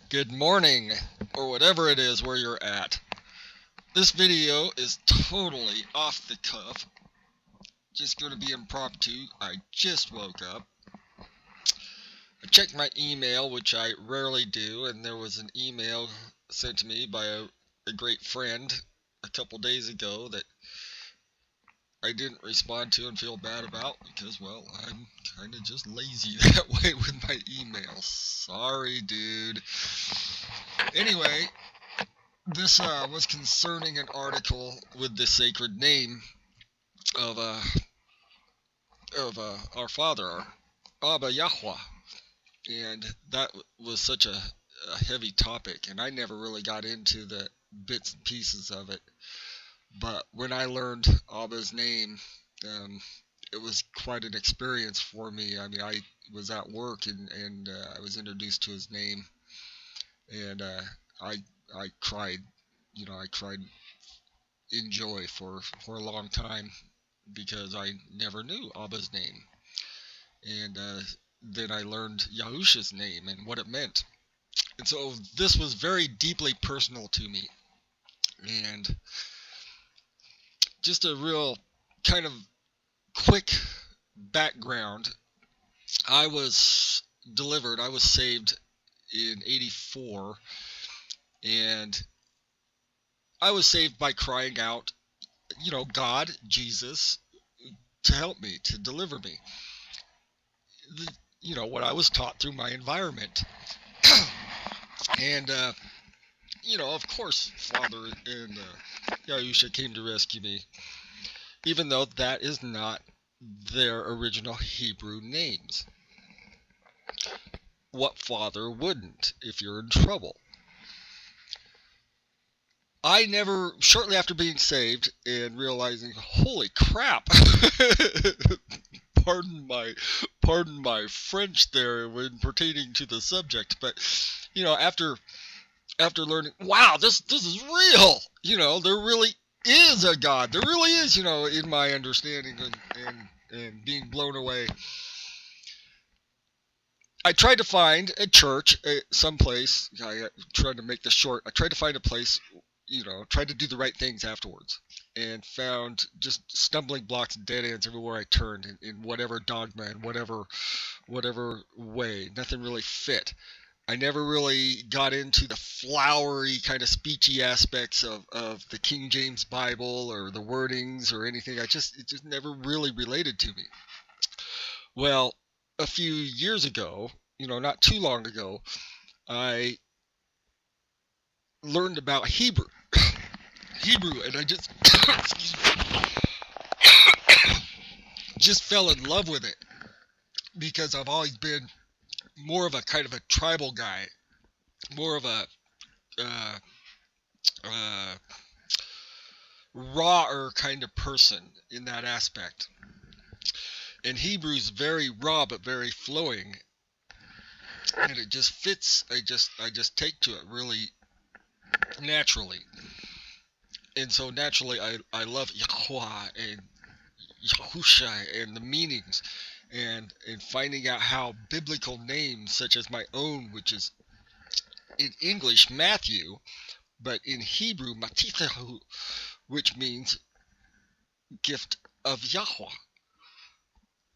Good morning, or whatever it is where you're at. This video is totally off the cuff. Just going to be impromptu. I just woke up. I checked my email, which I rarely do, and there was an email sent to me by a great friend a couple days ago that I didn't respond to and feel bad about because, well, I'm kind of just lazy that way with my emails. Sorry, dude. Anyway, this was concerning an article with the sacred name of our Father, Abba Yahweh, and that was such a heavy topic, and I never really got into the bits and pieces of it. But when I learned Abba's name, it was quite an experience for me. I mean, I was at work and I was introduced to his name, and I I cried. I cried in joy for a long time because I never knew Abba's name. And then I learned Yahusha's name and what it meant. And so this was very deeply personal to me. And just a real kind of quick background. I was I was saved in 84. And I was saved by crying out, God, Jesus, to help me, to deliver me. What I was taught through my environment. And, of course, Father and Yahusha came to rescue me, even though that is not their original Hebrew names. What father wouldn't if you're in trouble? Shortly after being saved and realizing, holy crap, pardon my French there when pertaining to the subject, but after learning, wow, this is real. There really is a God. There really is, in my understanding and being blown away. I tried to find a church, someplace. I tried to make this short. I tried to find a place, tried to do the right things afterwards, and found just stumbling blocks and dead ends everywhere I turned in whatever dogma and whatever way. Nothing really fit. I never really got into the flowery kind of speechy aspects of the King James Bible or the wordings or anything. It just never really related to me. Well, a few years ago, not too long ago, I learned about Hebrew. And I just just fell in love with it because I've always been more of a kind of a tribal guy, more of a uh, uh, rawer kind of person in that aspect. And Hebrew's very raw but very flowing, and it just fits. I just take to it really naturally, and so naturally I love Yahweh and Yahusha and the meanings, and finding out how biblical names such as my own, which is in English Matthew, but in Hebrew Matithahu, which means gift of Yahweh.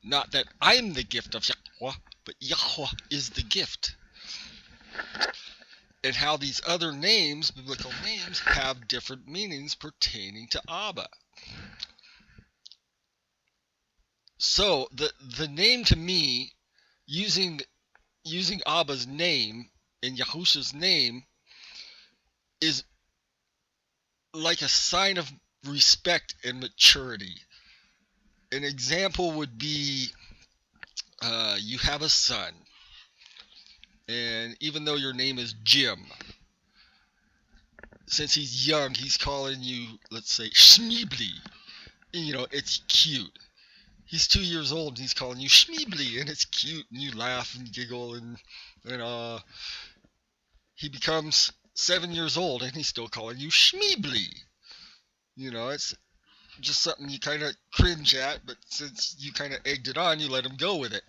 Not that I'm the gift of Yahweh, but Yahweh is the gift. And how these other names, biblical names, have different meanings pertaining to Abba. So the name to me, using Abba's name and Yahusha's name, is like a sign of respect and maturity. An example would be you have a son, and even though your name is Jim, since he's young, he's calling you, let's say, Shmeebly. It's cute. He's 2 years old and he's calling you Shmeebly, and it's cute, and you laugh and giggle, and he becomes 7 years old and he's still calling you Shmeebly. It's just something you kind of cringe at, but since you kind of egged it on, you let him go with it.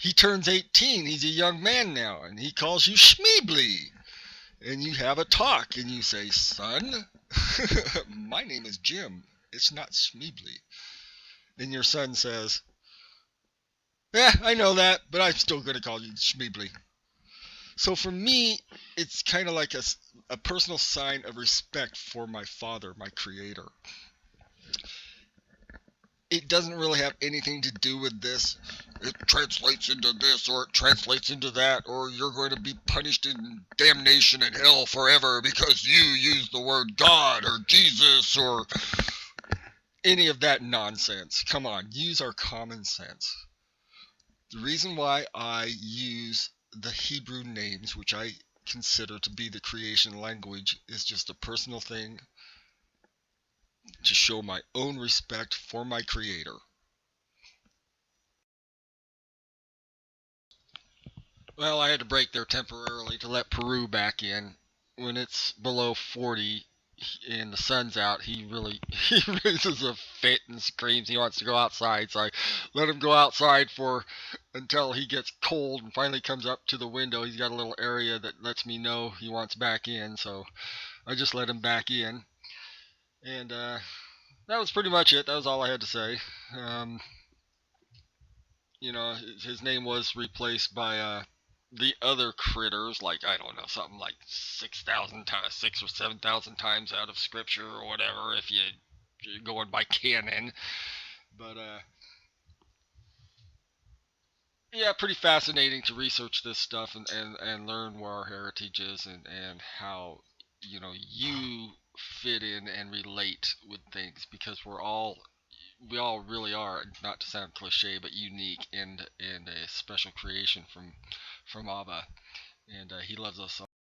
He turns 18. He's a young man now, and he calls you Schmeebly. And you have a talk, and you say, son, my name is Jim. It's not Schmeebly. And your son says, I know that, but I'm still going to call you Schmeebly. So for me, it's kind of like a personal sign of respect for my father, my creator. It doesn't really have anything to do with this. It translates into this, or it translates into that, or you're going to be punished in damnation in hell forever because you use the word God or Jesus or any of that nonsense. Come on, use our common sense. The reason why I use the Hebrew names, which I consider to be the creation language, is just a personal thing to show my own respect for my creator. Well, I had to break there temporarily to let Peru back in. When it's below 40 and the sun's out, he raises a fit and screams he wants to go outside. So I let him go outside for until he gets cold and finally comes up to the window. He's got a little area that lets me know he wants back in, so I just let him back in. And that was pretty much it. That was all I had to say. Um, his name was replaced by the other critters, like, I don't know, something like 6,000 times, 6 or 7,000 times out of scripture or whatever, if you're going by canon. But yeah, pretty fascinating to research this stuff and learn where our heritage is and how you fit in and relate with things, because we all really are, not to sound cliche, but unique and a special creation from Abba, and he loves us all.